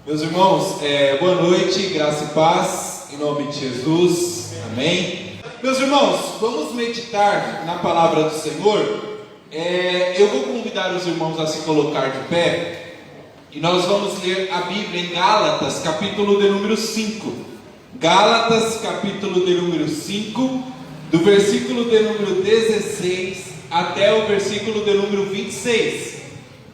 Meus irmãos, boa noite, graça e paz, em nome de Jesus, amém. Meus irmãos, vamos meditar na palavra do Senhor. Eu vou convidar os irmãos a se colocar de pé, e nós vamos ler a Bíblia em Gálatas, capítulo de número 5. Gálatas, capítulo de número 5, do versículo de número 16 até o versículo de número 26.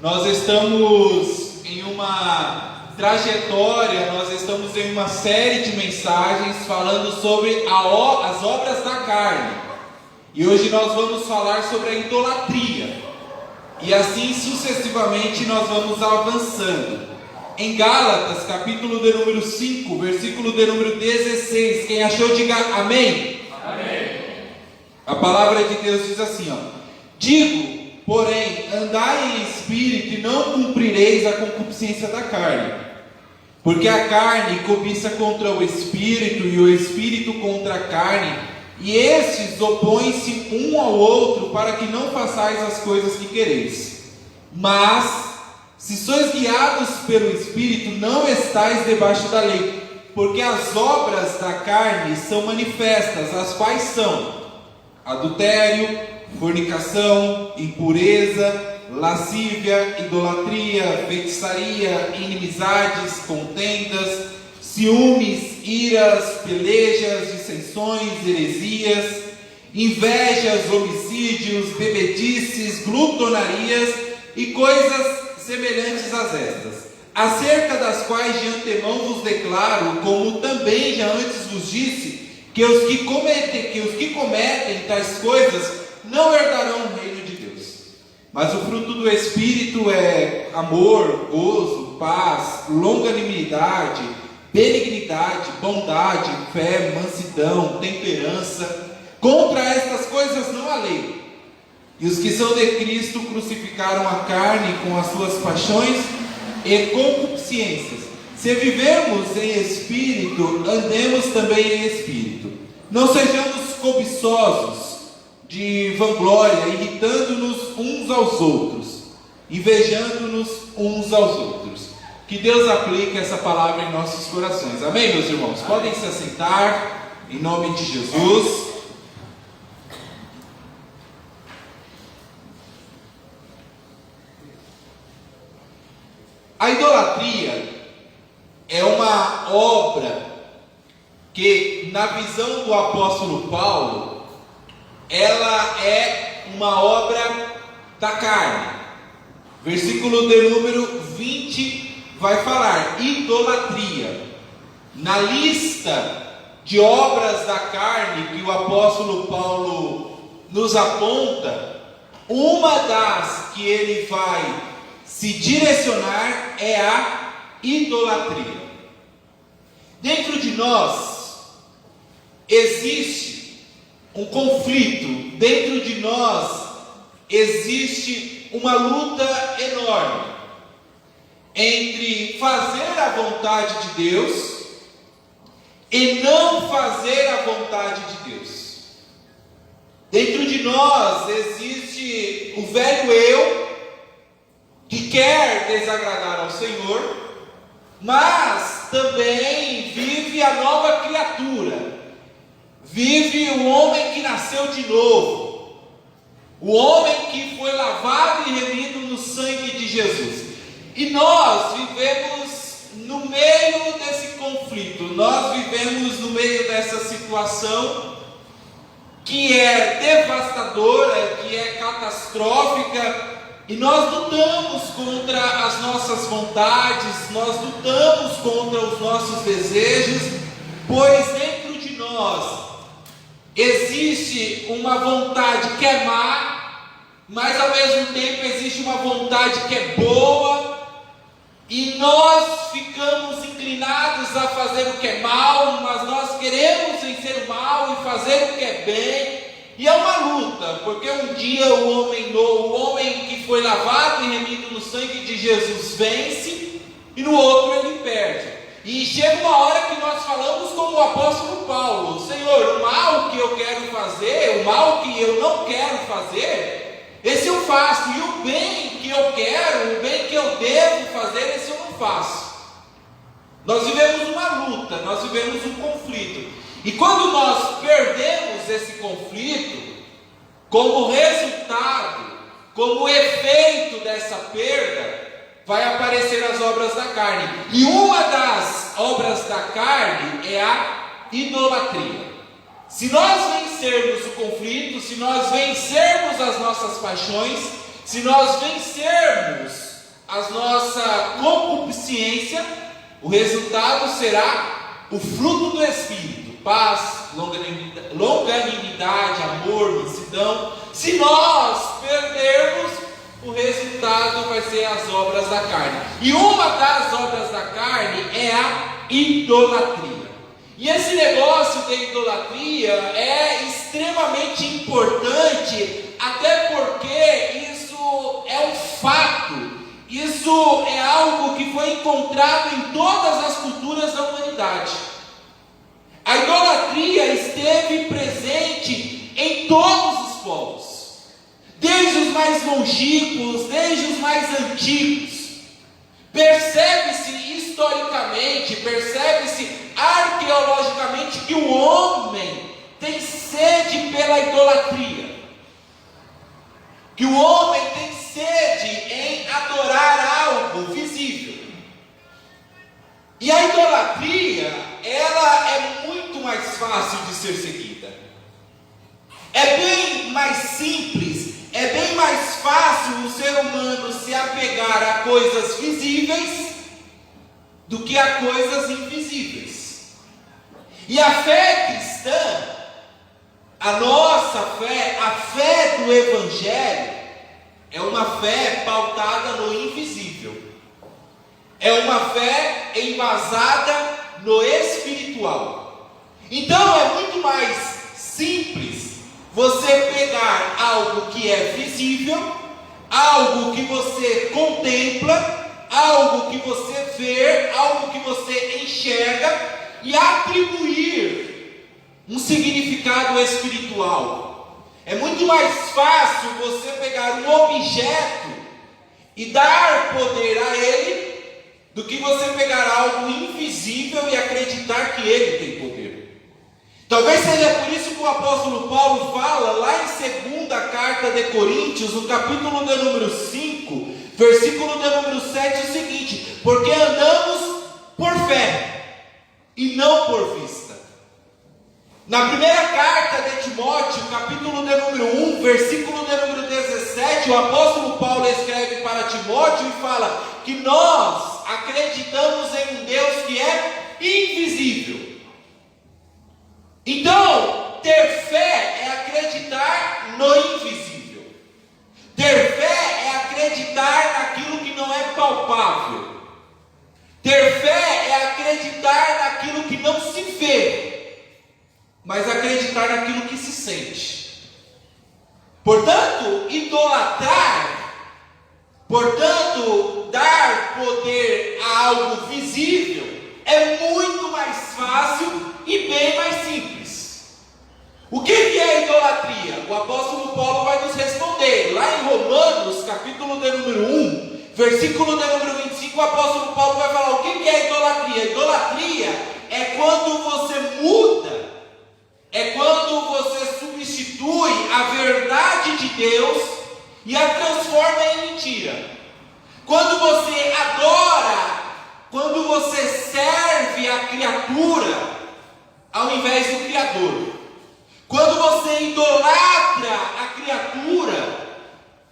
Nós estamos em uma trajetória, nós estamos em uma série de mensagens falando sobre as obras da carne, e hoje nós vamos falar sobre a idolatria, e assim sucessivamente nós vamos avançando. Em Gálatas, capítulo de número 5, versículo de número 16, quem achou diga amém. Amém. A palavra de Deus diz assim, digo, porém, andai em espírito e não cumprireis a concupiscência da carne. Porque a carne cobiça contra o espírito e o espírito contra a carne, e estes opõem-se um ao outro para que não façais as coisas que quereis. Mas, se sois guiados pelo espírito, não estáis debaixo da lei, porque as obras da carne são manifestas, as quais são adultério, fornicação, impureza, lascívia, idolatria, feitiçaria, inimizades, contendas, ciúmes, iras, pelejas, dissensões, heresias, invejas, homicídios, bebedices, glutonarias e coisas semelhantes a estas, acerca das quais de antemão vos declaro, como também já antes vos disse, que os que cometem tais coisas não herdarão o reino de Deus. Mas o fruto do Espírito é amor, gozo, paz, longanimidade, benignidade, bondade, fé, mansidão, temperança. Contra estas coisas não há lei. E os que são de Cristo crucificaram a carne com as suas paixões e concupiscências. Se vivemos em espírito, andemos também em espírito. Não sejamos cobiçosos de vanglória, irritando-nos uns aos outros, invejando-nos uns aos outros. Que Deus aplique essa palavra em nossos corações. Amém, meus irmãos? Podem se assentar, em nome de Jesus. A idolatria é uma obra que, na visão do apóstolo Paulo, ela é uma obra da carne. Versículo de número 20 vai falar idolatria. Na lista de obras da carne que o apóstolo Paulo nos aponta, uma das que ele vai se direcionar é a idolatria. Dentro de nós existe um conflito, dentro de nós existe uma luta enorme entre fazer a vontade de Deus e não fazer a vontade de Deus. Dentro de nós existe o velho eu, que quer desagradar ao Senhor, mas também vive a nova criatura, vive o homem que nasceu de novo, o homem que foi lavado e remido no sangue de Jesus. E nós vivemos no meio desse conflito, nós vivemos no meio dessa situação que é devastadora, que é catastrófica, e nós lutamos contra as nossas vontades, nós lutamos contra os nossos desejos, pois dentro de nós existe uma vontade que é má, mas ao mesmo tempo existe uma vontade que é boa, e nós ficamos inclinados a fazer o que é mal, mas nós queremos vencer o mal e fazer o que é bem. E é uma luta, porque um dia o homem que foi lavado e remido no sangue de Jesus vence, e no outro ele perde. E chega uma hora que nós falamos como o apóstolo Paulo: Senhor, o mal que eu quero fazer, o mal que eu não quero fazer, esse eu faço, e o bem que eu quero, o bem que eu devo fazer, esse eu não faço. Nós vivemos uma luta, nós vivemos um conflito. E quando nós perdemos esse conflito, como resultado, como efeito dessa perda, vai aparecer as obras da carne. E uma das obras da carne é a idolatria. Se nós vencermos o conflito, se nós vencermos as nossas paixões, se nós vencermos a nossa concupiscência, o resultado será o fruto do Espírito: paz, longanimidade, amor, mansidão. Se nós perdermos, o resultado vai ser as obras da carne. E uma das obras da carne é a idolatria. E esse negócio da idolatria é extremamente importante, até porque isso é um fato. Isso é algo que foi encontrado em todas as culturas da humanidade. A idolatria esteve presente em todos os povos, desde os mais longínquos, desde os mais antigos. Percebe-se historicamente, percebe-se arqueologicamente que o homem tem sede pela idolatria, que o homem tem sede em adorar algo visível. E a idolatria, ela é muito mais fácil de ser seguida. É bem mais simples, é bem mais fácil o ser humano se apegar a coisas visíveis do que a coisas invisíveis. E a fé cristã, a nossa fé, a fé do Evangelho, é uma fé pautada no invisível. É uma fé embasada no espiritual. Então é muito mais simples você pegar algo que é visível, algo que você contempla, algo que você vê, algo que você enxerga, e atribuir um significado espiritual. É muito mais fácil você pegar um objeto e dar poder a ele, do que você pegar algo invisível e acreditar que ele tem poder. Talvez seja por isso que o apóstolo Paulo fala lá em 2ª carta de Coríntios, no capítulo de número 5, versículo de número 7, o seguinte: porque andamos por fé e não por vista. Na primeira carta de Timóteo, capítulo de número 1, versículo de número 17, o apóstolo Paulo escreve para Timóteo e fala que nós acreditamos em um Deus que é invisível. Então, ter fé é acreditar no invisível. Ter fé é acreditar naquilo que não é palpável. Ter fé é acreditar naquilo que não se vê, mas acreditar naquilo que se sente. Portanto, idolatrar, portanto, dar poder a algo visível é muito mais fácil e bem mais simples. O que é idolatria? O apóstolo Paulo vai nos responder. Lá em Romanos, capítulo de número 1, versículo de número 25, o apóstolo Paulo vai falar o que é idolatria. Idolatria é quando você muda, é quando você substitui a verdade de Deus e a transforma em mentira. Quando você adora, quando você serve a criatura ao invés do Criador. Quando você idolatra a criatura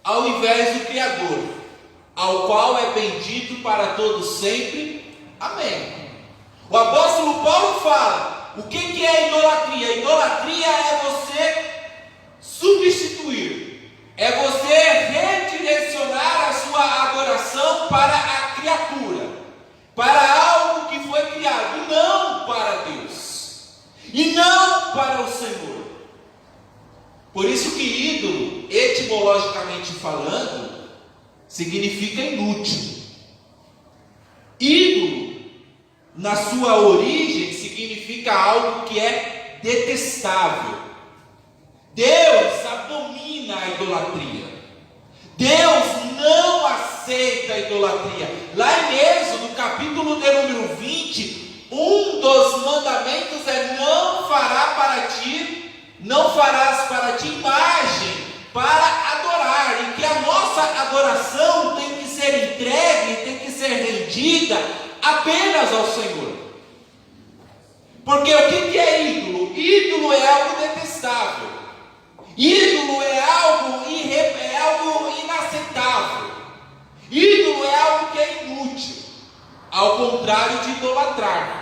ao invés do Criador, ao qual é bendito para todos sempre. Amém. O apóstolo Paulo fala, o que é idolatria? Idolatria é você substituir, é você redirecionar a sua adoração para a criatura, para algo que foi criado, e não para Deus, e não para o Senhor. Por isso que ídolo, etimologicamente falando, significa inútil. Ídolo, na sua origem, significa algo que é detestável. Deus abomina a idolatria. Deus não aceita aceita a idolatria. Lá em Êxodo, capítulo de número 20, um dos mandamentos é: não farás para ti imagem para adorar, e que a nossa adoração tem que ser entregue, tem que ser rendida apenas ao Senhor. Porque o que é ídolo? Ídolo é algo detestável. Ídolo é algo inaceitável. Ídolo é algo que é inútil, ao contrário de idolatrar.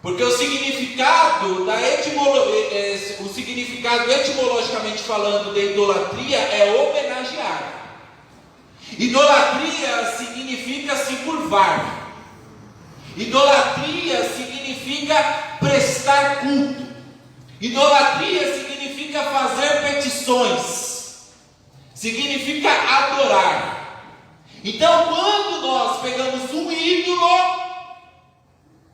Porque o significado etimologicamente falando de idolatria é homenagear. Idolatria significa se curvar. Idolatria significa prestar culto. Idolatria significa fazer petições. Significa adorar. Então, quando nós pegamos um ídolo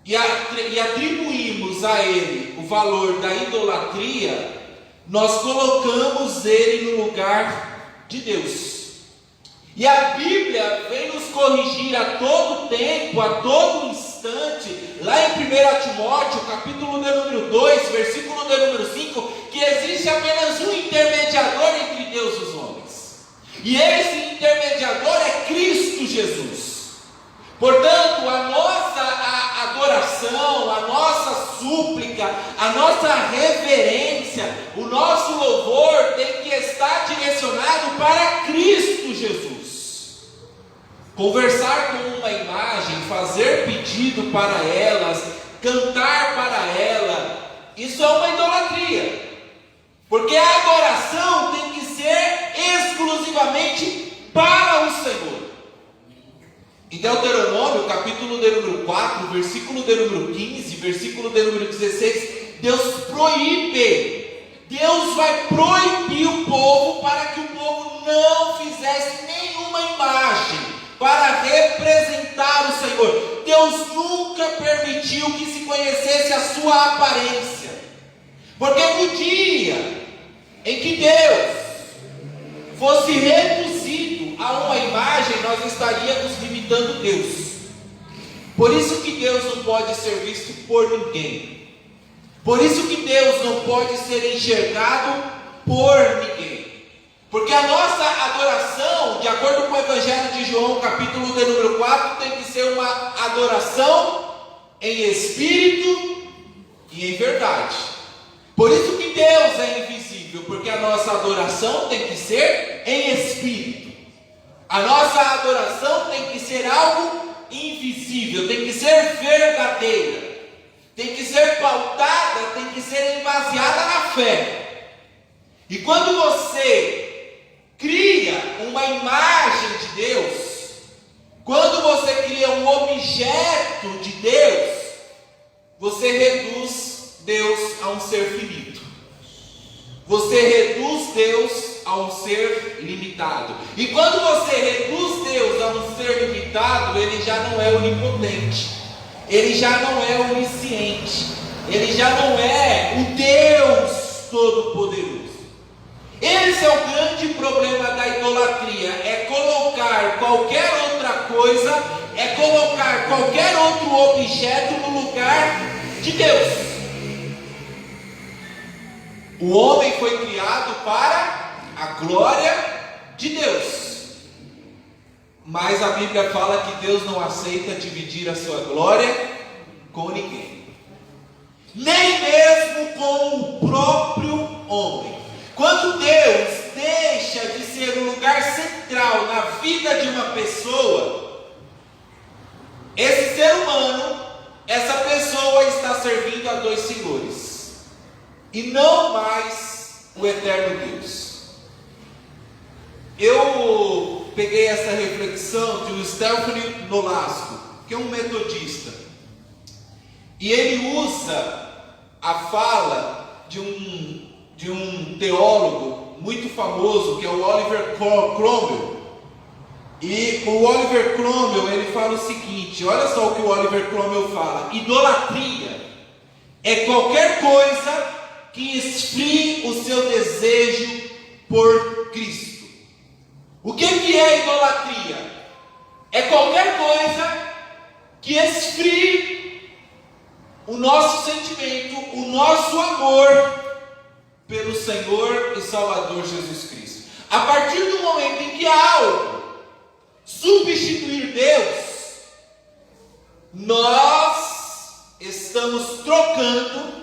e atribuímos a ele o valor da idolatria, nós colocamos ele no lugar de Deus. E a Bíblia vem nos corrigir a todo tempo, a todo instante, lá em 1 Timóteo, capítulo de número 2, versículo de número 5, que existe apenas um intermediador entre Deus e os homens. E esse intermediador é Cristo Jesus. Portanto, a nossa adoração, a nossa súplica, a nossa reverência, o nosso louvor tem que estar direcionado para Cristo Jesus. Conversar com uma imagem, fazer pedido para elas, cantar para ela, isso é uma idolatria. Porque a adoração tem que ser exclusivamente para o Senhor. Em Deuteronômio, capítulo de número 4, versículo de número 15, versículo de número 16, Deus vai proibir o povo para que o povo não fizesse nenhuma imagem para representar o Senhor. Deus nunca permitiu que se conhecesse a sua aparência, porque no dia em que Deus fosse reduzido a uma imagem, nós estaríamos limitando Deus. Por isso que Deus não pode ser visto por ninguém. Por isso que Deus não pode ser enxergado por ninguém. Porque a nossa adoração, de acordo com o Evangelho de João, capítulo de número 4, tem que ser uma adoração em espírito e em verdade. Por isso que Deus é invisível, porque a nossa adoração tem que ser em espírito. A nossa adoração tem que ser algo invisível, tem que ser verdadeira, tem que ser pautada, tem que ser baseada na fé. E quando você cria uma imagem de Deus, quando você cria um objeto de Deus, você reduz Deus a um ser finito. Você reduz Deus a um ser limitado. E quando você reduz Deus a um ser limitado, ele já não é onipotente, ele já não é onisciente, ele já não é o Deus Todo-Poderoso. Esse é o grande problema da idolatria: é colocar qualquer outra coisa, é colocar qualquer outro objeto no lugar de Deus. O homem foi criado para a glória de Deus, mas a Bíblia fala que Deus não aceita dividir a sua glória com ninguém, nem mesmo com o próprio homem. Quando Deus deixa de ser o lugar central na vida de uma pessoa, esse ser humano, essa pessoa está servindo a dois senhores, e não mais o eterno Deus. Eu peguei essa reflexão de Stephen Nolasco, que é um metodista, e ele usa a fala de um teólogo muito famoso, que é o Oliver Cromwell. E o Oliver Cromwell, ele fala o seguinte: olha só o que o Oliver Cromwell fala: idolatria é qualquer coisa que esfrie o seu desejo por Cristo. O que é idolatria? É qualquer coisa que esfrie o nosso sentimento, o nosso amor pelo Senhor e Salvador Jesus Cristo. A partir do momento em que algo substituir Deus, nós estamos trocando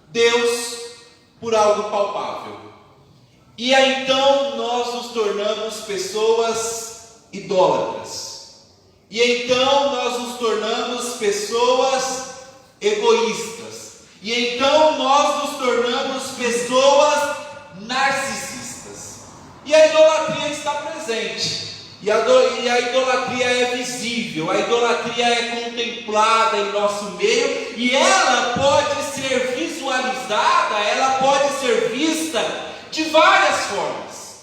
Deus por algo palpável. E aí então nós nos tornamos pessoas idólatras. E então nós nos tornamos pessoas egoístas. E então nós nos tornamos pessoas narcisistas. E a idolatria está presente. E a idolatria é visível, a idolatria é contemplada em nosso meio, e ela pode ser visualizada, ela pode ser vista de várias formas.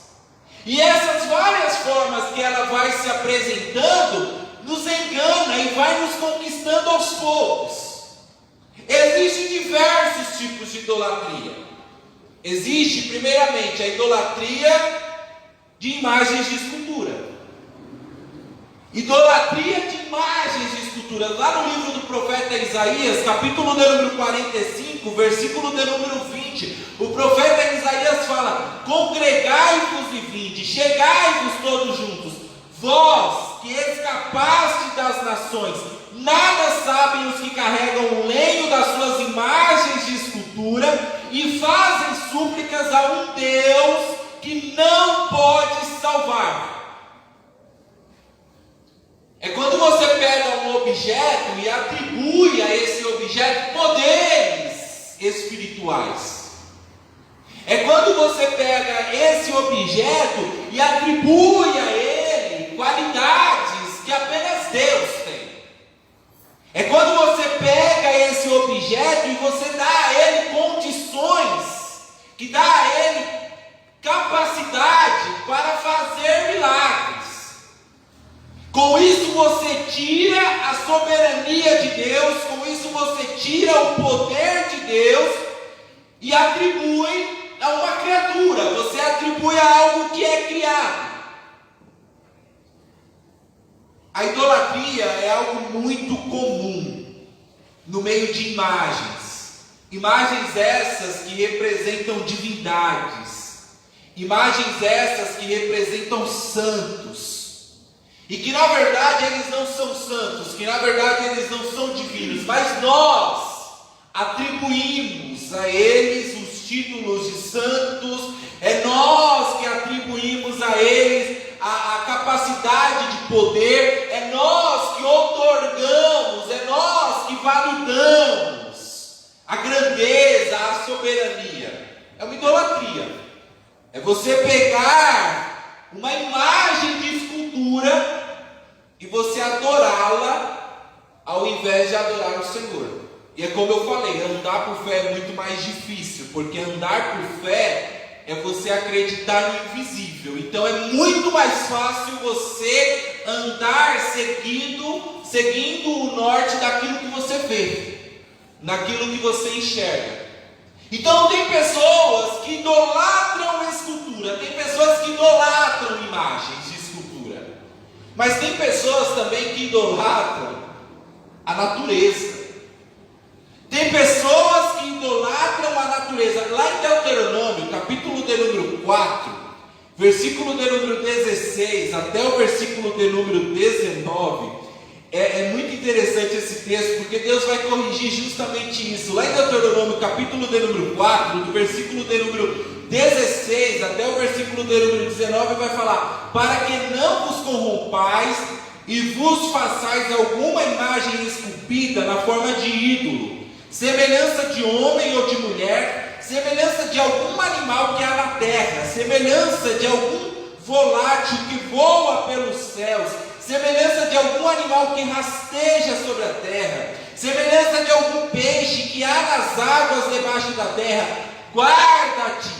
E essas várias formas que ela vai se apresentando, nos engana e vai nos conquistando aos poucos. Existem diversos tipos de idolatria. Existe, primeiramente, a idolatria de imagens de escultura. Idolatria de imagens de escultura. Lá no livro do profeta Isaías, capítulo de número 45, versículo de número 20, o profeta Isaías fala: congregai-vos e vinde, chegai-vos todos juntos, vós que escapastes das nações, nada sabem os que carregam o lenho das suas imagens de escultura e fazem súplicas a um Deus que não pode salvar. É quando você pega um objeto e atribui a esse objeto poderes espirituais. É quando você pega esse objeto e atribui a ele qualidades que apenas Deus tem. É quando você pega esse objeto e você dá a ele condições, que dá a ele capacidade para fazer milagres. Com isso você tira a soberania de Deus, com isso você tira o poder de Deus e atribui a uma criatura, você atribui a algo que é criado. A idolatria é algo muito comum no meio de imagens. Imagens essas que representam divindades, imagens essas que representam santos. E que na verdade eles não são santos, que na verdade eles não são divinos, mas nós atribuímos a eles os títulos de santos, é nós que atribuímos a eles a capacidade de poder, é nós que otorgamos, é nós que validamos a grandeza, a soberania. É uma idolatria, é você pegar uma imagem de escultura e você adorá-la ao invés de adorar o Senhor. E é como eu falei, andar por fé é muito mais difícil, porque andar por fé é você acreditar no invisível. Então é muito mais fácil você andar seguindo o norte daquilo que você vê, naquilo que você enxerga. Então tem pessoas que idolatram a escultura, tem pessoas que idolatram imagens de escultura, mas tem pessoas também que idolatram a natureza. Tem pessoas que idolatram a natureza. Lá em Deuteronômio, capítulo de número 4, versículo de número 16 até o versículo de número 19, é muito interessante esse texto, porque Deus vai corrigir justamente isso. Lá em Deuteronômio, capítulo de número 4, do versículo de número 16 até o versículo de número 19, vai falar: para que não vos corrompais e vos façais alguma imagem esculpida na forma de ídolo, semelhança de homem ou de mulher, semelhança de algum animal que há na terra, semelhança de algum volátil que voa pelos céus, semelhança de algum animal que rasteja sobre a terra, semelhança de algum peixe que há nas águas debaixo da terra. Guarda-te,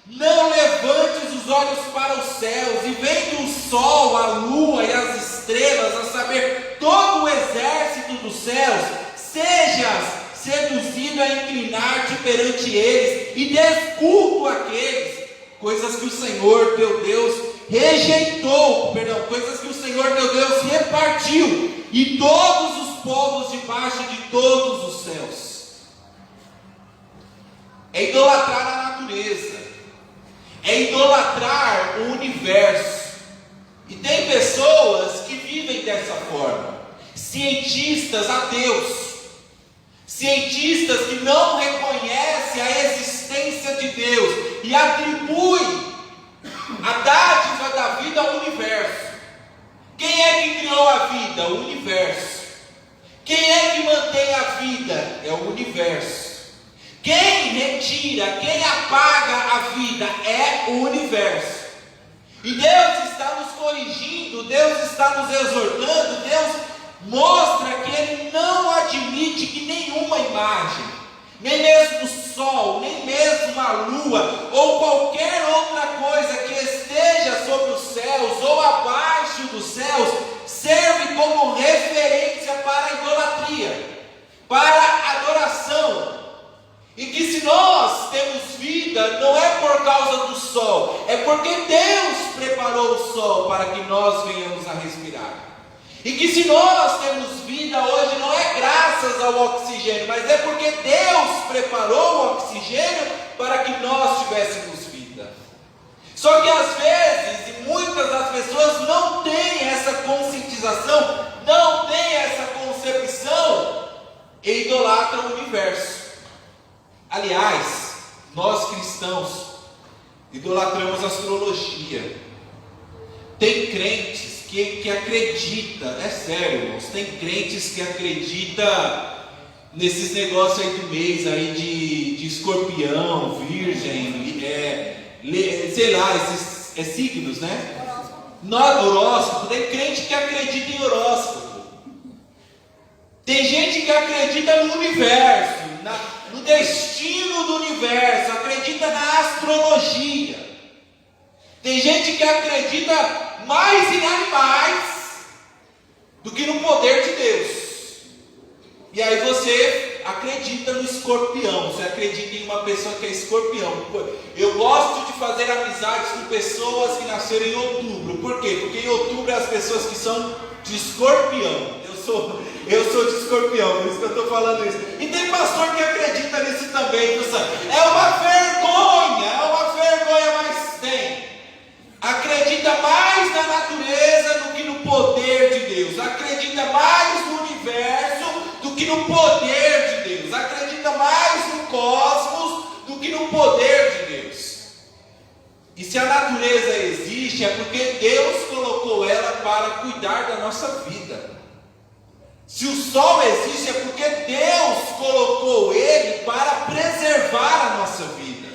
não levantes os olhos para os céus, e vendo o sol, a lua e as estrelas, a saber, todo o exército dos céus, sejas seduzido a inclinar-te perante eles, e des culto àqueles, coisas que o Senhor teu Deus rejeitou, coisas que o Senhor teu Deus repartiu, e todos os povos debaixo de todos os céus. É idolatrar a natureza, é idolatrar o universo. E tem pessoas que vivem dessa forma, cientistas ateus, cientistas que não reconhecem a existência de Deus e atribuem a dádiva da vida ao universo. Quem é que criou a vida? O universo. Quem é que mantém a vida? É o universo. Quem retira, quem apaga a vida é o universo. E Deus está nos corrigindo, Deus está nos exortando, Deus mostra que Ele não admite que nenhuma imagem, nem mesmo o sol, nem mesmo a lua, ou qualquer outra coisa que esteja sobre os céus, ou abaixo dos céus, serve como referência para a idolatria, para a adoração. E que se nós temos vida, não é por causa do sol, é porque Deus preparou o sol para que nós venhamos a respirar. E que se nós temos vida hoje, não é graças ao oxigênio, mas é porque Deus preparou o oxigênio para que nós tivéssemos vida. Só que às vezes, e muitas das pessoas não têm essa conscientização, não têm essa concepção, e idolatram o universo. Aliás, nós cristãos idolatramos a astrologia. Tem crentes que acreditam, é sério, irmãos, tem crentes que acreditam nesses negócios aí do mês aí de escorpião, virgem, sei lá, esses signos, né? Horóscopo. Tem crente que acredita em horóscopo. Tem gente que acredita no universo, no destino do universo, acredita na astrologia. Tem gente que acredita mais em animais do que no poder de Deus. E aí você acredita no escorpião, você acredita em uma pessoa que é escorpião. Eu gosto de fazer amizades com pessoas que nasceram em outubro. Por quê? Porque em outubro as pessoas que são de escorpião. Eu sou de escorpião, por isso que eu estou falando isso. E tem pastor que acredita nisso também. É uma vergonha, mas tem. Acredita mais na natureza do que no poder de Deus. Acredita mais no universo do que no poder de Deus. Acredita mais no cosmos do que no poder de Deus. E se a natureza existe, é porque Deus colocou ela para cuidar da nossa vida. Se o sol existe, é porque Deus colocou ele para preservar a nossa vida.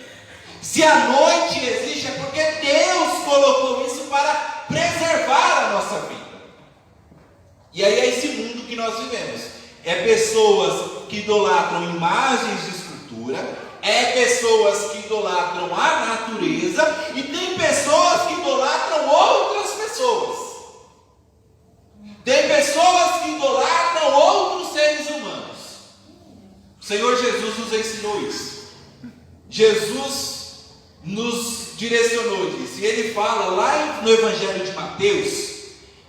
Se a noite existe, é porque Deus colocou isso para preservar a nossa vida. E aí é esse mundo que nós vivemos. É pessoas que idolatram imagens de escultura, é pessoas que idolatram a natureza, e tem pessoas que idolatram outras pessoas. Tem pessoas que idolatram outros seres humanos. O Senhor Jesus nos ensinou isso. Jesus nos direcionou disso. E Ele fala lá no Evangelho de Mateus,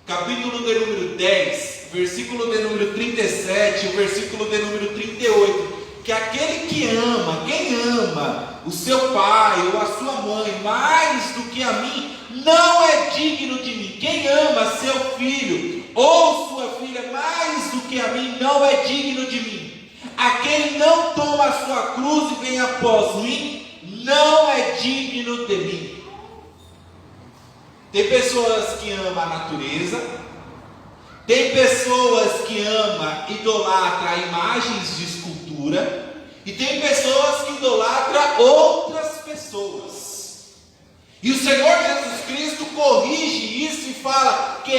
capítulo de número 10, versículo de número 37, o versículo de número 38, que aquele que ama, quem ama o seu pai ou a sua mãe mais do que a mim, não é digno de mim. Quem ama seu filho ou sua filha mais do que a mim, não é digno de mim. Aquele não toma a sua cruz e vem após mim, não é digno de mim. Tem pessoas que amam a natureza, tem pessoas que amam, idolatram imagens de escultura, e tem pessoas que idolatram outras pessoas. E o Senhor Jesus Cristo corrige isso e fala que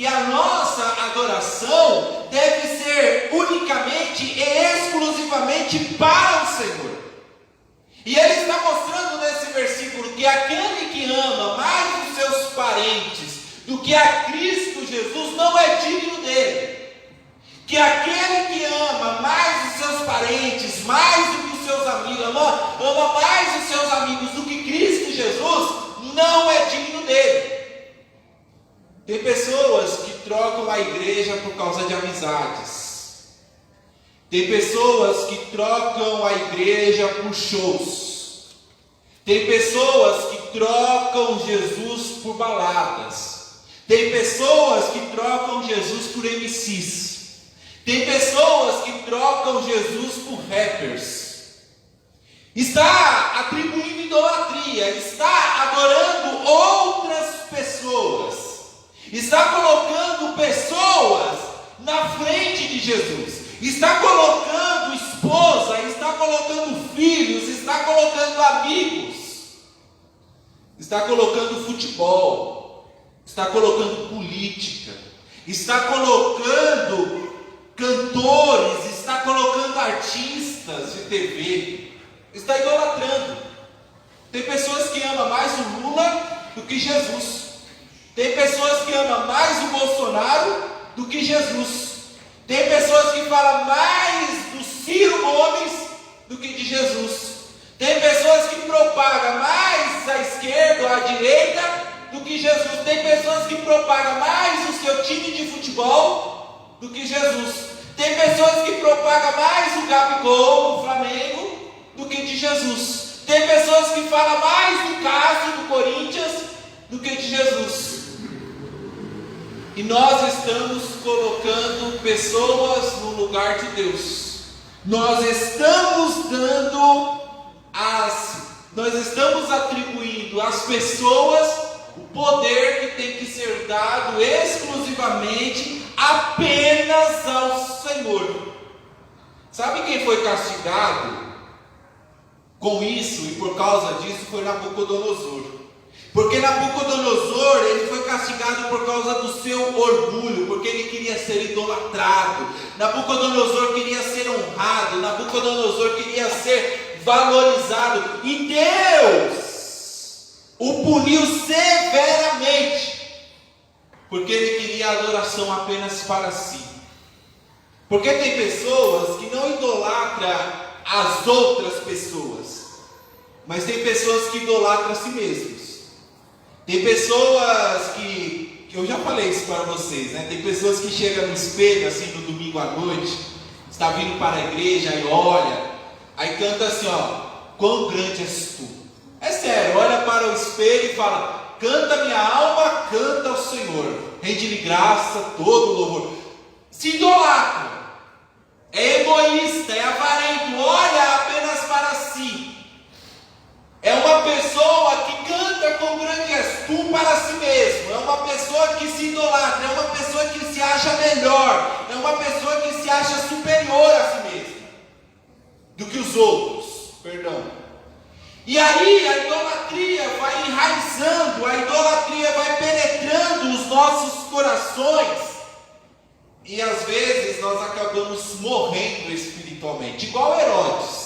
a nossa adoração deve ser unicamente e exclusivamente para o Senhor. E Ele está mostrando nesse versículo que aquele que ama mais os seus parentes do que a Cristo Jesus não é digno dele. Que aquele que ama mais os seus parentes, mais do que os seus amigos, ama mais os seus amigos do que Cristo Jesus, não é digno dele. Tem pessoas que trocam a igreja por causa de amizades. Tem pessoas que trocam a igreja por shows. Tem pessoas que trocam Jesus por baladas. Tem pessoas que trocam Jesus por MCs. Tem pessoas que trocam Jesus por rappers. Está atribuindo idolatria, está adorando outras pessoas, está colocando pessoas na frente de Jesus, está colocando esposa, está colocando filhos, está colocando amigos, está colocando futebol, está colocando política, está colocando cantores, está colocando artistas de TV, está idolatrando. Tem pessoas que amam mais o Lula do que Jesus. Tem pessoas que amam mais o Bolsonaro do que Jesus. Tem pessoas que falam mais do Ciro Gomes do que de Jesus. Tem pessoas que propagam mais a esquerda ou a direita do que Jesus. Tem pessoas que propagam mais o seu time de futebol do que Jesus. Tem pessoas que propagam mais o Gabigol, o Flamengo, do que de Jesus. Tem pessoas que falam mais do Cássio, do Corinthians, do que de Jesus. E nós estamos colocando pessoas no lugar de Deus. Nós estamos atribuindo às pessoas o poder que tem que ser dado exclusivamente apenas ao Senhor. Sabe quem foi castigado com isso e por causa disso? Foi Nabucodonosor. Porque Nabucodonosor, ele foi castigado por causa do seu orgulho, porque ele queria ser idolatrado. Nabucodonosor queria ser honrado, Nabucodonosor queria ser valorizado, e Deus o puniu severamente, porque ele queria adoração apenas para si. Porque tem pessoas que não idolatram as outras pessoas, mas tem pessoas que idolatram a si mesmos. Tem pessoas que eu já falei isso para vocês, né? Tem pessoas que chegam no espelho assim no domingo à noite, está vindo para a igreja e olha, aí canta assim, ó: quão grande és tu. É sério, olha para o espelho e fala: canta minha alma, canta ao Senhor, rende-lhe graça, todo louvor. Se idolatra, é egoísta, é avarento, olha apenas para si. É uma pessoa que canta com grande és tu para si mesmo. É uma pessoa que se idolatra. É uma pessoa que se acha melhor. É uma pessoa que se acha superior a si mesma do que os outros. Perdão. E aí a idolatria vai enraizando. A idolatria vai penetrando os nossos corações. E às vezes nós acabamos morrendo espiritualmente. Igual Herodes.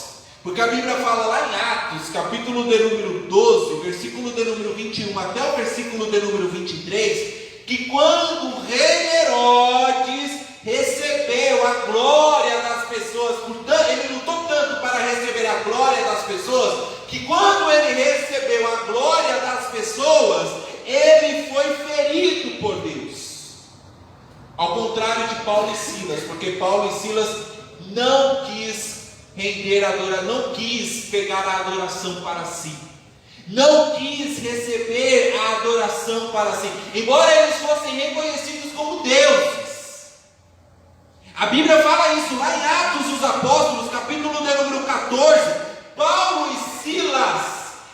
Porque a Bíblia fala lá em Atos, capítulo de número 12, versículo de número 21 até o versículo de número 23, que quando o rei Herodes recebeu a glória das pessoas, portanto, ele lutou tanto para receber a glória das pessoas, que quando ele recebeu a glória das pessoas, ele foi ferido por Deus. Ao contrário de Paulo e Silas, porque Paulo e Silas não quis render não quis pegar a adoração para si, não quis receber a adoração para si, embora eles fossem reconhecidos como deuses. A Bíblia fala isso lá em Atos dos Apóstolos, capítulo de número 14. Paulo e Silas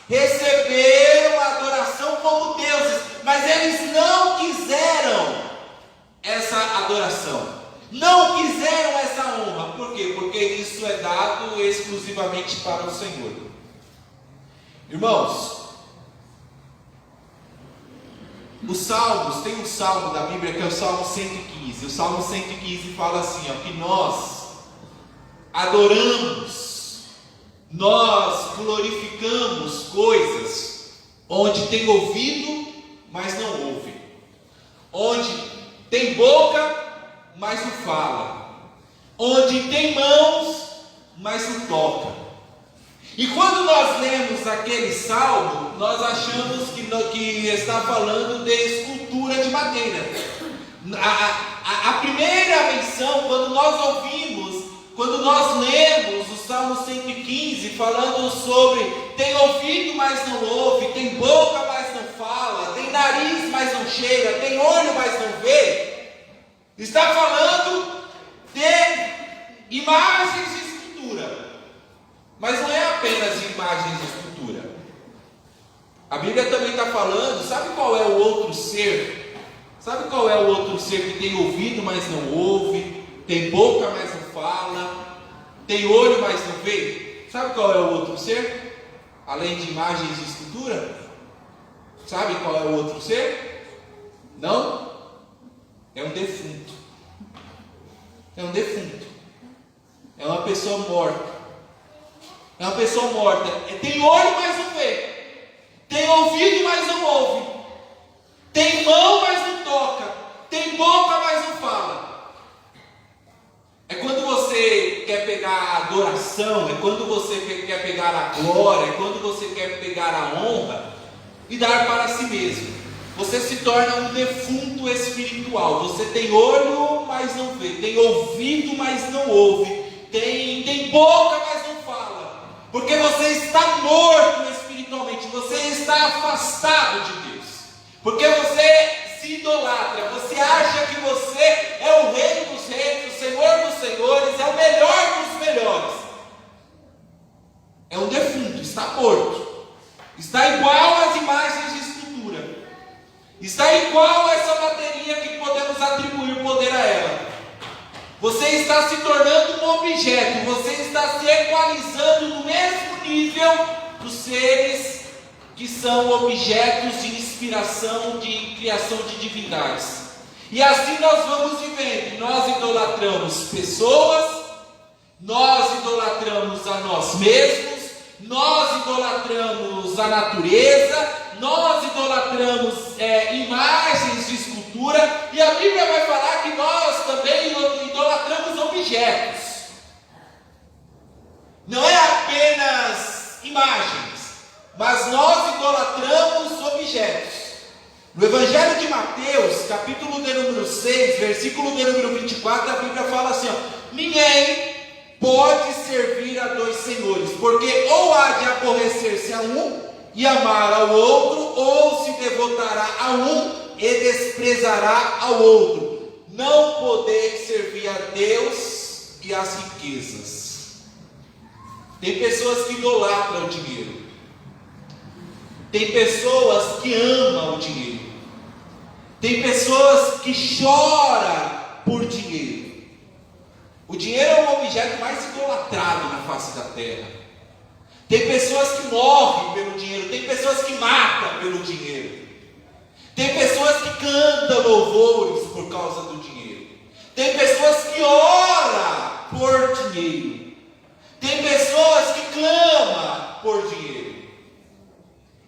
receberam a adoração como deuses, mas eles não quiseram essa adoração. Não quiseram essa honra. Por quê? Porque isso é dado exclusivamente para o Senhor. Irmãos, os Salmos, tem um salmo da Bíblia que é o Salmo 115. O Salmo 115 fala assim, ó, que nós adoramos, nós glorificamos coisas onde tem ouvido, mas não ouve, onde tem boca, mas não fala, onde tem mãos, mas não toca. E quando nós lemos aquele salmo, nós achamos que está falando de escultura de madeira. A primeira menção, quando nós lemos o Salmo 115, falando sobre tem ouvido, mas não ouve, tem boca, mas não fala, tem nariz, mas não cheira, tem olho, mas não vê, está falando de imagens de escultura. Mas não é apenas imagens de escultura. A Bíblia também está falando, sabe qual é o outro ser? Sabe qual é o outro ser que tem ouvido, mas não ouve, tem boca, mas não fala, tem olho, mas não vê? Sabe qual é o outro ser? Além de imagens de escultura? Sabe qual é o outro ser? Não? É um defunto. É um defunto. É uma pessoa morta. É uma pessoa morta. Tem olho, mas não vê. Tem ouvido, mas não ouve. Tem mão, mas não toca. Tem boca, mas não fala. É quando você quer pegar a adoração, é quando você quer pegar a glória, é quando você quer pegar a honra e dar para si mesmo. Você se torna um defunto espiritual. Você tem olho, mas não vê. Tem ouvido, mas não ouve. Tem boca, mas não fala. Porque você está morto espiritualmente. Você está afastado de Deus. Porque você se idolatra. Você acha que você é o rei dos reis, o senhor dos senhores, é o melhor dos melhores. É um defunto, está morto. Está igual às imagens de escultura. Está igual a essa bateria que podemos atribuir poder a ela. Você está se tornando um objeto. Você está se equalizando no mesmo nível dos seres que são objetos de inspiração, de criação de divindades. E assim nós vamos vivendo. Nós idolatramos pessoas, nós idolatramos a nós mesmos, nós idolatramos a natureza, nós idolatramos imagens de escultura, e a Bíblia vai falar que nós também idolatramos objetos. Não é apenas imagens, mas nós idolatramos objetos. No Evangelho de Mateus, capítulo de número 6, versículo de número 24, a Bíblia fala assim: ninguém pode servir a dois senhores, porque ou há de aborrecer-se a um e amar ao outro, ou se devotará a um e desprezará ao outro. Não poder servir a Deus e às riquezas. Tem pessoas que idolatram o dinheiro. Tem pessoas que amam o dinheiro. Tem pessoas que choram por dinheiro. O dinheiro é o objeto mais idolatrado na face da terra. Tem pessoas que morrem pelo dinheiro. Tem pessoas que matam pelo dinheiro. Tem pessoas que cantam louvores por causa do dinheiro. Tem pessoas que oram por dinheiro. Tem pessoas que clamam por dinheiro.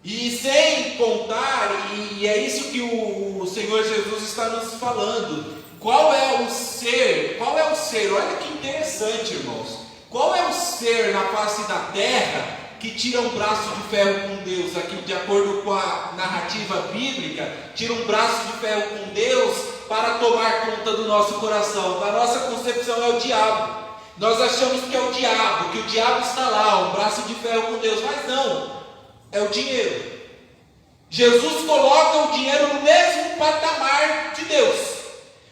E sem contar, e é isso que o Senhor Jesus está nos falando. Qual é o ser? Qual é o ser? Olha que interessante, irmãos. Qual é o ser na face da terra que tira um braço de ferro com Deus? Aqui, de acordo com a narrativa bíblica, tira um braço de ferro com Deus para tomar conta do nosso coração. Na nossa concepção é o diabo. Nós achamos que é o diabo, que o diabo está lá, um braço de ferro com Deus, mas não. É o dinheiro. Jesus coloca o dinheiro no mesmo patamar de Deus.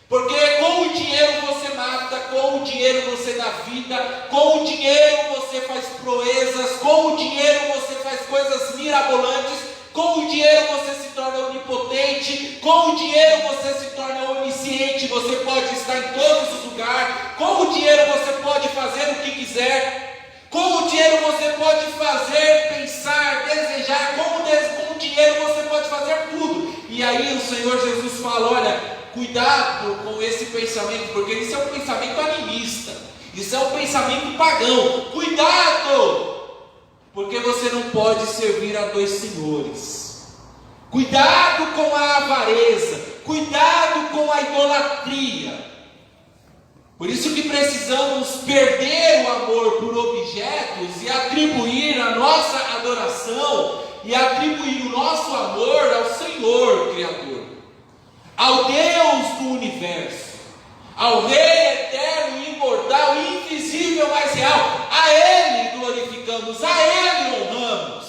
Porque com o dinheiro você mata, com o dinheiro você dá vida, com o dinheiro você faz proezas, com o dinheiro você faz coisas mirabolantes, com o dinheiro você se torna onipotente, com o dinheiro você se torna onisciente, você pode estar em todos os lugares, com o dinheiro você pode fazer o que quiser. Com o dinheiro você pode fazer, pensar, desejar. Com o dinheiro você pode fazer tudo. E aí o Senhor Jesus fala: olha, cuidado com esse pensamento, porque isso é um pensamento animista. Isso é um pensamento pagão. Cuidado! Porque você não pode servir a dois senhores. Cuidado com a avareza. Cuidado com a idolatria. Por isso que precisamos perder o amor por objetos e atribuir a nossa adoração e atribuir o nosso amor ao Senhor Criador, ao Deus do universo, ao Rei eterno, imortal, invisível, mas real. A Ele glorificamos, a Ele honramos,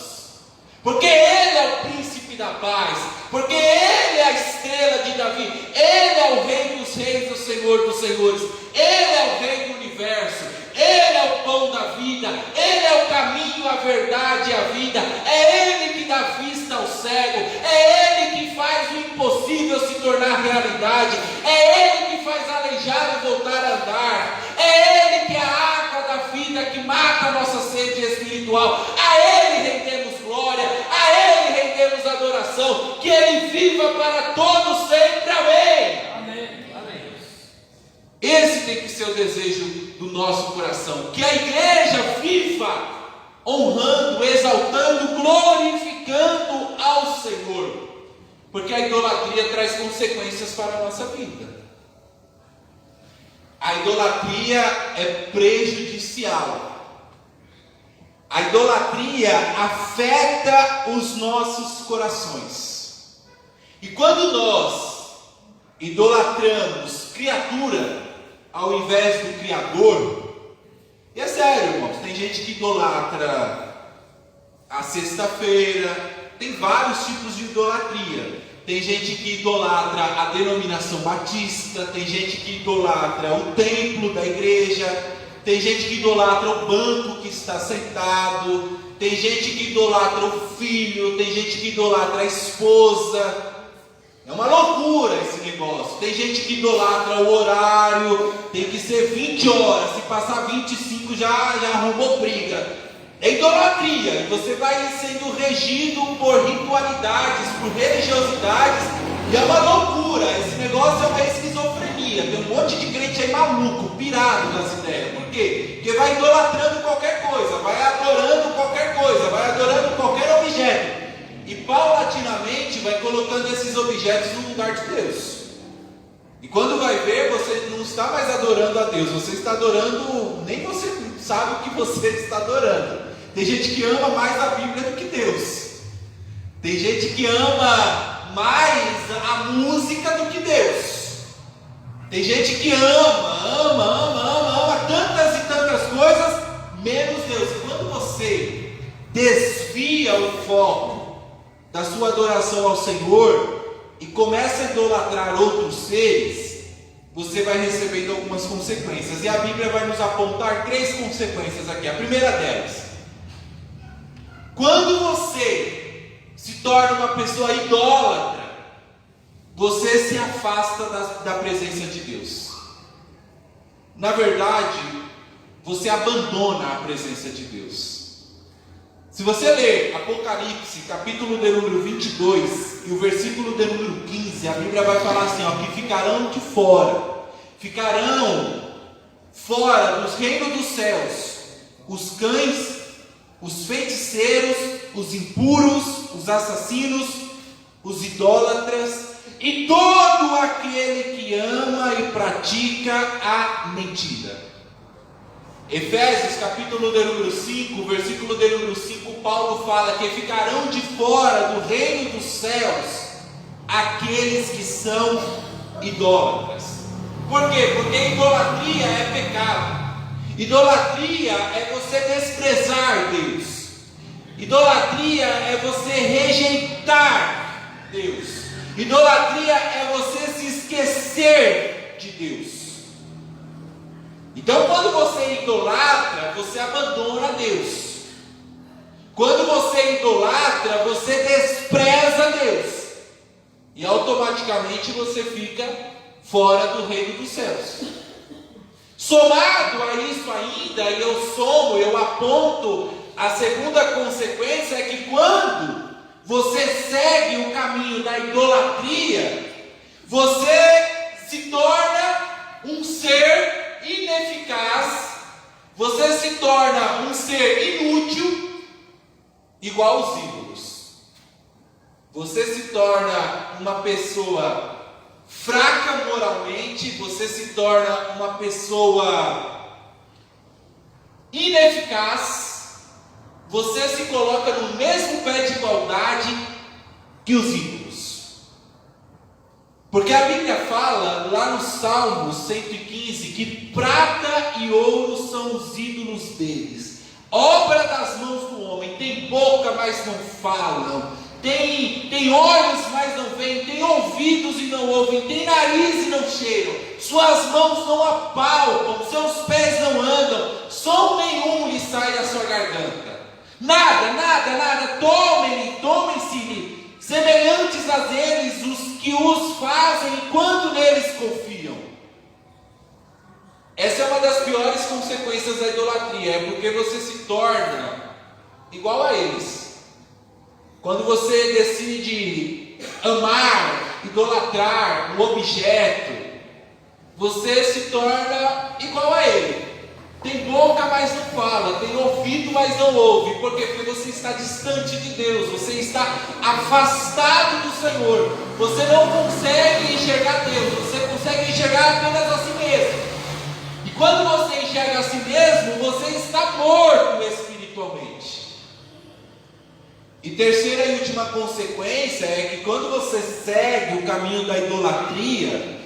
porque Ele é o príncipe da paz, porque Ele é a estrela de Davi, Ele é o Rei dos reis, o Senhor dos senhores, Ele é o Rei do universo, Ele é o pão da vida, Ele é o caminho, a verdade e a vida, é Ele que dá vista ao cego, é Ele que faz o impossível se tornar realidade, é Ele que faz aleijado voltar a andar, é Ele que é a água da vida que mata a nossa sede espiritual, a Ele rendemos glória, a Ele rendemos adoração, que Ele viva para todos sempre, amém. Esse tem que ser o desejo do nosso coração, que a igreja viva honrando, exaltando, glorificando ao Senhor, porque a idolatria traz consequências para a nossa vida. A idolatria é prejudicial. A idolatria afeta os nossos corações. E quando nós idolatramos criatura ao invés do Criador, e é sério, irmãos, tem gente que idolatra a sexta-feira, tem vários tipos de idolatria. Tem gente que idolatra a denominação batista, tem gente que idolatra o templo da igreja, tem gente que idolatra o banco que está sentado, tem gente que idolatra o filho, tem gente que idolatra a esposa. É uma loucura esse negócio. Tem gente que idolatra o horário, tem que ser 20 horas, se passar 25 já arrumou briga. É idolatria, e você vai sendo regido por ritualidades, por religiosidades, e é uma loucura. Esse negócio é uma esquizofrenia. Tem um monte de crente aí maluco, pirado nas ideias. Por quê? Porque vai idolatrando qualquer coisa, vai adorando qualquer coisa, vai adorando qualquer objeto, e paulatinamente vai colocando esses objetos no lugar de Deus. E quando vai ver, você não está mais adorando a Deus, você está adorando, nem você sabe o que você está adorando. Tem gente que ama mais a Bíblia do que Deus. Tem gente que ama mais a música do que Deus. Tem gente que ama tantas e tantas coisas, menos Deus. E quando você desvia o foco da sua adoração ao Senhor e começa a idolatrar outros seres, você vai recebendo algumas consequências. E a Bíblia vai nos apontar 3 consequências aqui. A primeira delas: quando você se torna uma pessoa idólatra, você se afasta da presença de Deus. Na verdade, você abandona a presença de Deus. Se você ler Apocalipse, capítulo de número 22, e o versículo de número 15, a Bíblia vai falar assim, que ficarão fora dos reinos dos céus, os cães, os feiticeiros, os impuros, os assassinos, os idólatras, e todo aquele que ama e pratica a mentira. Efésios, capítulo de número 5, versículo de número 5, Paulo fala que ficarão de fora do reino dos céus aqueles que são idólatras. Por quê? Porque idolatria é pecado. Idolatria é você desprezar Deus. Idolatria é você rejeitar Deus. Idolatria é você se esquecer de Deus. Então, quando você idolatra, você abandona Deus. Quando você idolatra, você despreza Deus. E automaticamente você fica fora do reino dos céus. Somado a isso ainda, eu aponto, a segunda consequência é que quando você segue o caminho da idolatria, você se torna um ser ineficaz, você se torna um ser inútil, igual aos ídolos. Você se torna uma pessoa fraca moralmente, você se torna uma pessoa ineficaz, você se coloca no mesmo pé de igualdade que os ídolos. Porque a Bíblia fala lá no Salmo 115 que prata e ouro são os ídolos deles, obra das mãos do homem. Tem boca, mas não falam, tem olhos, mas não veem, tem ouvidos e não ouvem, tem nariz e não cheiram, suas mãos não apalpam, seus pés não andam, som nenhum lhe sai da sua garganta. Nada, tomem-se semelhantes a eles os que os fazem enquanto neles confiam. Essa é uma das piores consequências da idolatria, é porque você se torna igual a eles. Quando você decide amar, idolatrar um objeto, você se torna igual a ele. Tem boca, mas não fala, tem ouvido, mas não ouve. Por quê? Porque você está distante de Deus, você está afastado do Senhor. Você não consegue enxergar Deus, você consegue enxergar apenas a si mesmo. E quando você enxerga a si mesmo, você está morto espiritualmente. E terceira e última consequência é que quando você segue o caminho da idolatria,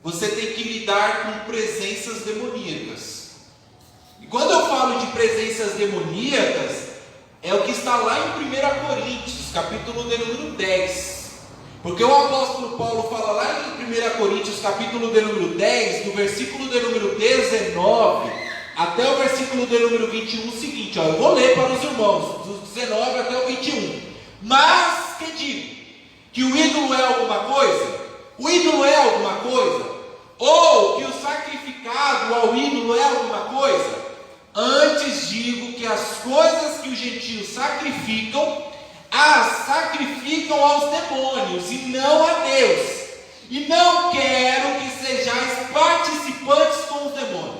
você tem que lidar com presenças demoníacas. E quando eu falo de presenças demoníacas, é o que está lá em 1 Coríntios, capítulo de número 10. Porque o apóstolo Paulo fala lá em 1 Coríntios, capítulo de número 10, do versículo de número 19 até o versículo de número 21, o seguinte, eu vou ler para os irmãos, dos 19 até o 21. Mas que digo? Que o ídolo é alguma coisa? O ídolo é alguma coisa? Ou que o sacrificado ao ídolo é alguma coisa? Antes digo que as coisas que os gentios sacrificam, as sacrificam aos demônios e não a Deus. E não quero que sejais participantes com os demônios.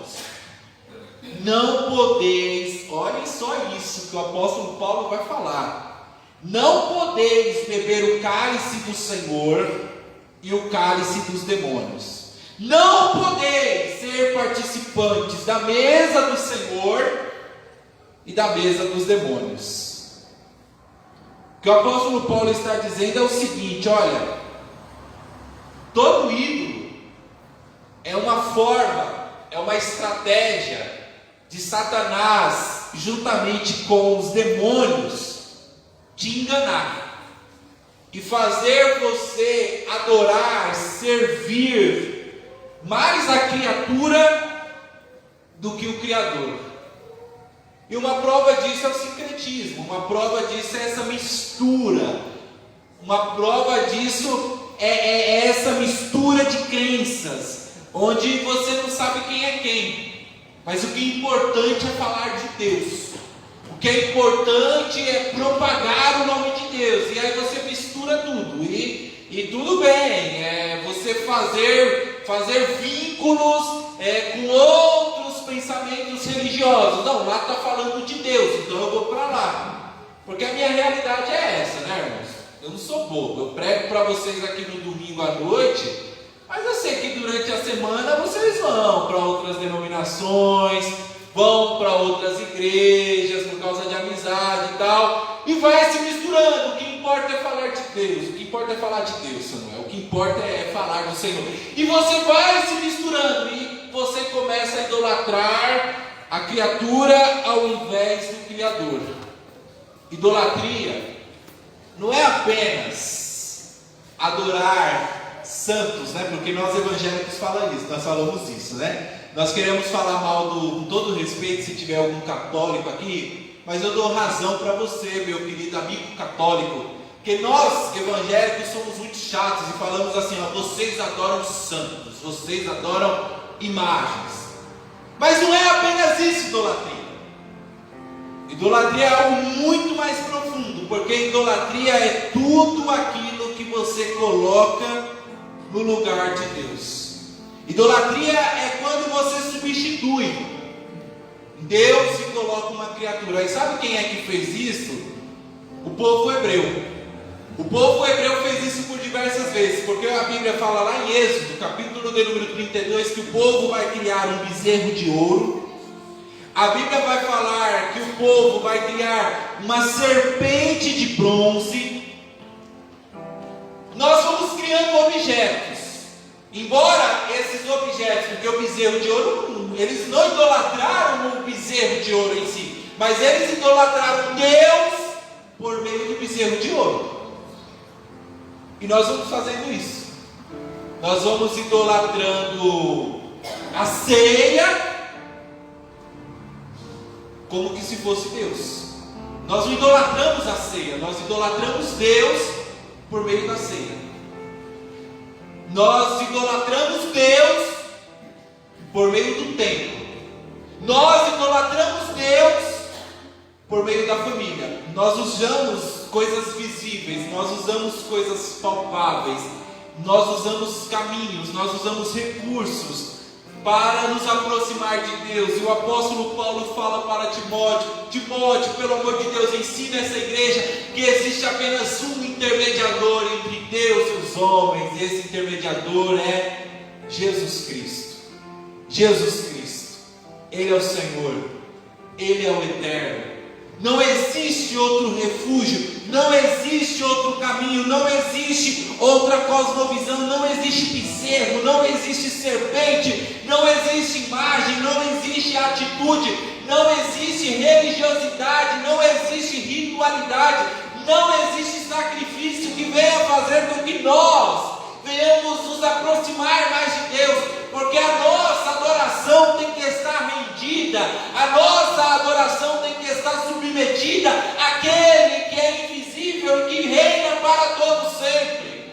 Não podeis, olhem só isso que o apóstolo Paulo vai falar. Não podeis beber o cálice do Senhor e o cálice dos demônios. Não podeis ser participantes da mesa do Senhor e da mesa dos demônios. O que o apóstolo Paulo está dizendo é o seguinte, olha, todo ídolo é uma forma, é uma estratégia de Satanás, juntamente com os demônios, te enganar e fazer você adorar, servir mais a criatura do que o Criador. E uma prova disso é o sincretismo, uma prova disso é essa mistura, uma prova disso é essa mistura de crenças, onde você não sabe quem é quem. Mas o que é importante é falar de Deus. O que é importante é propagar o nome de Deus. E aí você mistura tudo. E tudo bem, você fazer vínculos com outros pensamentos religiosos. Não, lá está falando de Deus, então eu vou para lá. Porque a minha realidade é essa, né, irmãos? Eu não sou bobo. Eu prego para vocês aqui no domingo à noite. Mas eu sei que durante a semana vocês vão para outras denominações, vão para outras igrejas por causa de amizade e tal, e vai se misturando. O que importa é falar de Deus, o que importa é falar de Deus, Samuel, o que importa é falar do Senhor. E você vai se misturando e você começa a idolatrar a criatura ao invés do Criador. Idolatria não é apenas adorar santos, né? Porque nós evangélicos falamos isso, né? Nós queremos falar mal com todo respeito, se tiver algum católico aqui, mas eu dou razão para você, meu querido amigo católico, que nós evangélicos somos muito chatos e falamos assim, ó, vocês adoram santos, vocês adoram imagens. Mas não é apenas isso, idolatria. Idolatria é algo muito mais profundo, porque idolatria é tudo aquilo que você coloca no lugar de Deus. Idolatria é quando você substitui Deus e coloca uma criatura. E sabe quem é que fez isso? O povo hebreu. O povo hebreu fez isso por diversas vezes, porque a Bíblia fala lá em Êxodo, capítulo de número 32, que o povo vai criar um bezerro de ouro. A Bíblia vai falar que o povo vai criar uma serpente de bronze. Nós vamos criando objetos. Embora esses objetos, porque o bezerro de ouro, eles não idolatraram o bezerro de ouro em si, mas eles idolatraram Deus por meio do bezerro de ouro. E nós vamos fazendo isso. Nós vamos idolatrando a ceia como que se fosse Deus. Nós não idolatramos a ceia, nós idolatramos Deus por meio da ceia. Nós idolatramos Deus por meio do templo. Nós idolatramos Deus por meio da família. Nós usamos coisas visíveis, nós usamos coisas palpáveis, nós usamos caminhos, nós usamos recursos para nos aproximar de Deus. E o apóstolo Paulo fala para Timóteo: Timóteo, pelo amor de Deus, ensina essa igreja que existe apenas um intermediador entre Deus e os homens. Esse intermediador é Jesus Cristo. Jesus Cristo, Ele é o Senhor, Ele é o Eterno. Não existe outro refúgio, não existe outro caminho, não existe outra cosmovisão, não existe bezerro, não existe serpente, não existe imagem, não existe atitude, não existe religiosidade, não existe ritualidade, não existe sacrifício que venha fazer com que nós venhamos nos aproximar mais de Deus, porque a nossa adoração tem que estar rendida, a nossa adoração tem que estar submetida àquele que é invisível e que reina para todo sempre,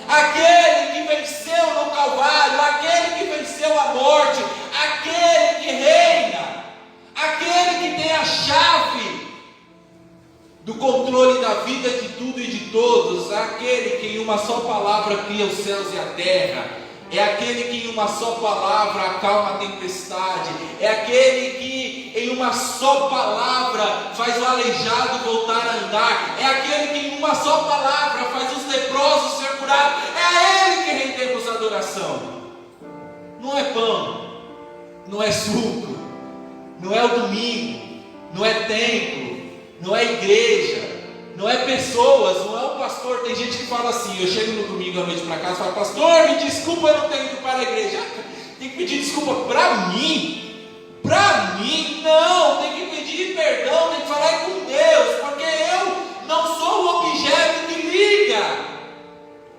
aquele que venceu no Calvário, aquele que venceu a morte, aquele que reina, aquele que tem a chave do controle da vida de tudo e de todos, aquele que em uma só palavra cria os céus e a terra, é aquele que em uma só palavra acalma a tempestade, é aquele que em uma só palavra faz o aleijado voltar a andar, é aquele que em uma só palavra faz os leprosos ser curados, é a Ele que rendemos adoração. Não é pão, não é suco, não é o domingo, não é templo, não é igreja, não é pessoas, não é o pastor. Tem gente que fala assim: eu chego no domingo à noite para casa e falo: pastor, me desculpa, eu não tenho ido para a igreja. Tem que pedir desculpa para mim? Para mim? Não, tem que pedir perdão, tem que falar com Deus, porque eu não sou o objeto que liga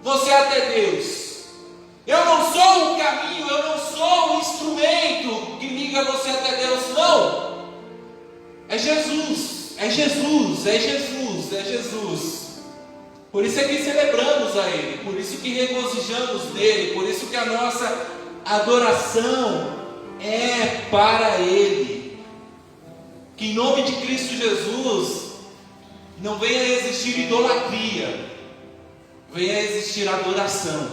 você até Deus. Eu não sou o caminho, eu não sou o instrumento que liga você até Deus, não. É Jesus. É Jesus, é Jesus, é Jesus. Por isso é que celebramos a Ele, por isso que regozijamos nele, por isso que a nossa adoração é para Ele. Que em nome de Cristo Jesus não venha a existir idolatria, venha a existir adoração.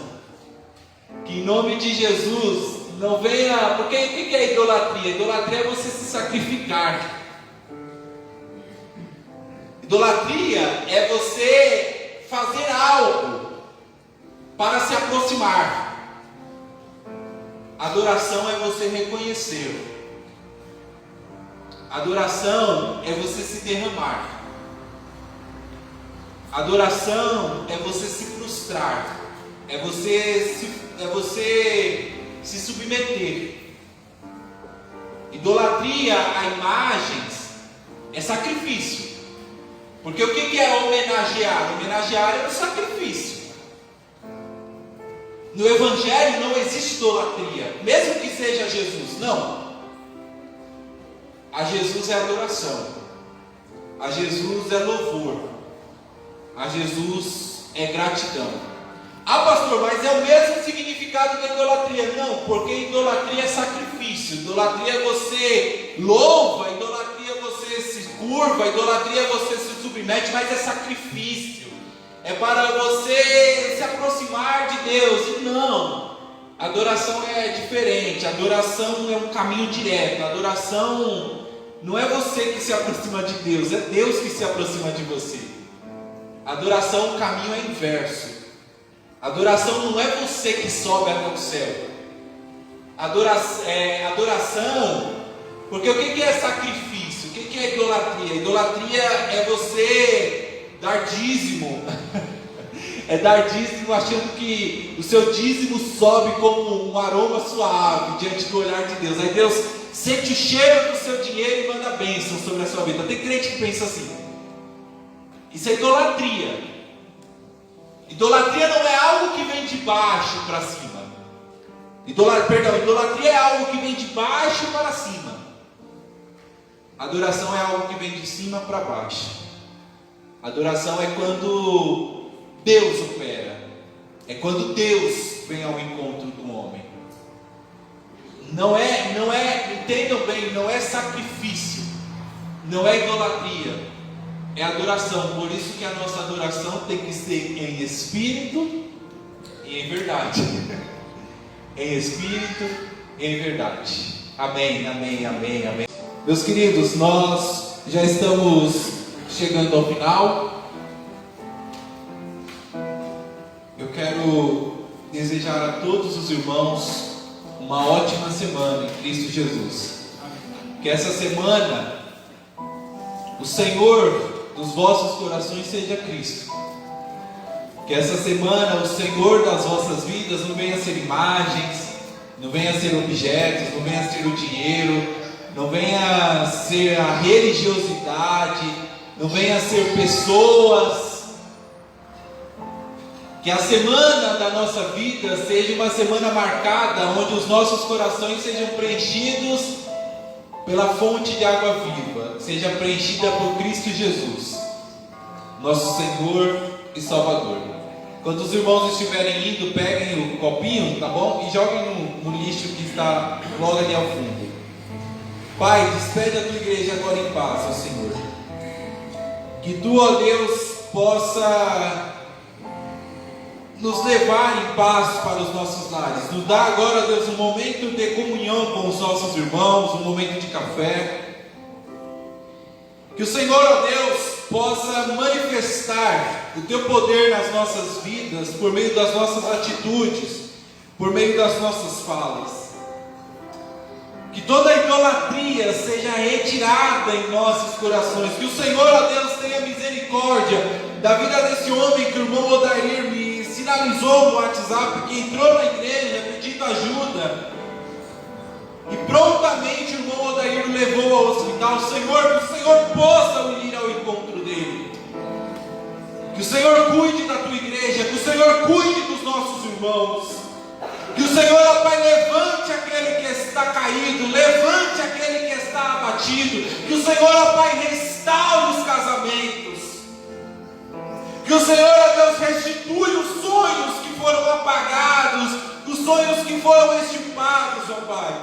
Que em nome de Jesus não venha, porque o que é idolatria? Idolatria é você se sacrificar. Idolatria é você fazer algo para se aproximar. Adoração é você reconhecer. Adoração é você se derramar. Adoração é você se frustrar. É você se submeter. Idolatria a imagens é sacrifício. Porque o que é homenagear? Homenagear é um sacrifício. No Evangelho não existe idolatria, mesmo que seja Jesus, não. A Jesus é adoração, a Jesus é louvor, a Jesus é gratidão. Ah, pastor, mas é o mesmo significado da idolatria? Não, porque idolatria é sacrifício, idolatria é você louva, idolatria é você se curva, idolatria é você se submete, mas é sacrifício, é para você se aproximar de Deus. E não, adoração é diferente, adoração é um caminho direto, adoração não é você que se aproxima de Deus, é Deus que se aproxima de você. Adoração, o caminho é inverso. Adoração não é você que sobe até o céu. Adoração, porque o que é sacrifício? O que é idolatria? Idolatria é você dar dízimo. É dar dízimo achando que o seu dízimo sobe como um aroma suave diante do olhar de Deus. Aí Deus sente o cheiro do seu dinheiro e manda bênção sobre a sua vida. Tem crente que pensa assim. Isso é idolatria. Idolatria não é algo que vem de baixo para cima. Idolatria é algo que vem de baixo para cima. Adoração é algo que vem de cima para baixo. Adoração é quando Deus opera. É quando Deus vem ao encontro do homem. Não é, entendam bem, não é sacrifício. Não é idolatria. É adoração. Por isso que a nossa adoração tem que ser em espírito e em verdade. Em espírito e em verdade. Amém, amém, amém, amém. Meus queridos, nós já estamos chegando ao final. Eu quero desejar a todos os irmãos uma ótima semana em Cristo Jesus. Que essa semana o Senhor dos vossos corações seja Cristo. Que essa semana o Senhor das vossas vidas não venha a ser imagens, não venha a ser objetos, não venha a ser o dinheiro, não venha a ser a religiosidade, não venha a ser pessoas. Que a semana da nossa vida seja uma semana marcada onde os nossos corações sejam preenchidos pela fonte de água viva, seja preenchida por Cristo Jesus, nosso Senhor e Salvador. Quando os irmãos estiverem indo, peguem o copinho, tá bom? E joguem no lixo que está logo ali ao fundo. Pai, despede a tua igreja agora em paz, ó Senhor. Que tu, ó Deus, possa nos levar em paz para os nossos lares. Nos dá agora, Deus, um momento de comunhão com os nossos irmãos, um momento de café. Que o Senhor, ó Deus, possa manifestar o teu poder nas nossas vidas, por meio das nossas atitudes, por meio das nossas falas. Que toda idolatria seja retirada em nossos corações. Que o Senhor, ó Deus, tenha misericórdia da vida desse homem que o irmão Odair me sinalizou no WhatsApp, que entrou na igreja pedindo ajuda, e prontamente o irmão Odair o levou ao hospital. Senhor, que o Senhor possa ir ao encontro dele. Que o Senhor cuide da tua igreja, que o Senhor cuide dos nossos irmãos. Que o Senhor, ó Pai, levante aquele que está caído, levante aquele que está abatido. Que o Senhor, ó Pai, restaure os casamentos. Que o Senhor, ó Deus, restitui os sonhos que foram apagados, os sonhos que foram extirpados, ó Pai.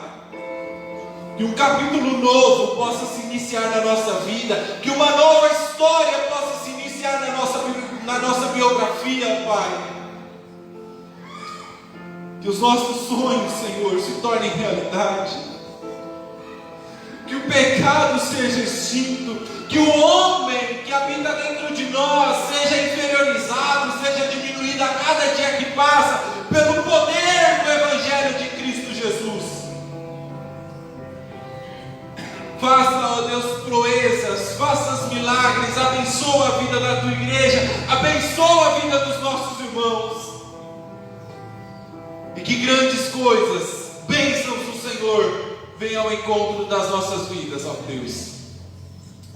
Que um capítulo novo possa se iniciar na nossa vida, que uma nova história possa se iniciar na nossa biografia, Pai. Que os nossos sonhos, Senhor, se tornem realidade. Que o pecado seja extinto. Que o homem que habita dentro de nós seja inferiorizado, seja diminuído a cada dia que passa, pelo poder do Evangelho de Cristo Jesus. Faça, ó Deus, proezas, faça milagres, abençoa a vida da tua igreja, abençoa a vida dos nossos irmãos. E que grandes coisas, bênçãos do Senhor, venham ao encontro das nossas vidas, ó Deus.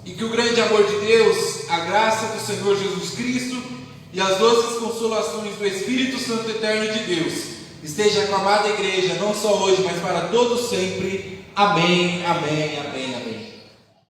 E que o grande amor de Deus, a graça do Senhor Jesus Cristo e as doces consolações do Espírito Santo eterno de Deus esteja com a amada igreja, não só hoje, mas para todos sempre. Amém, amém, amém, amém.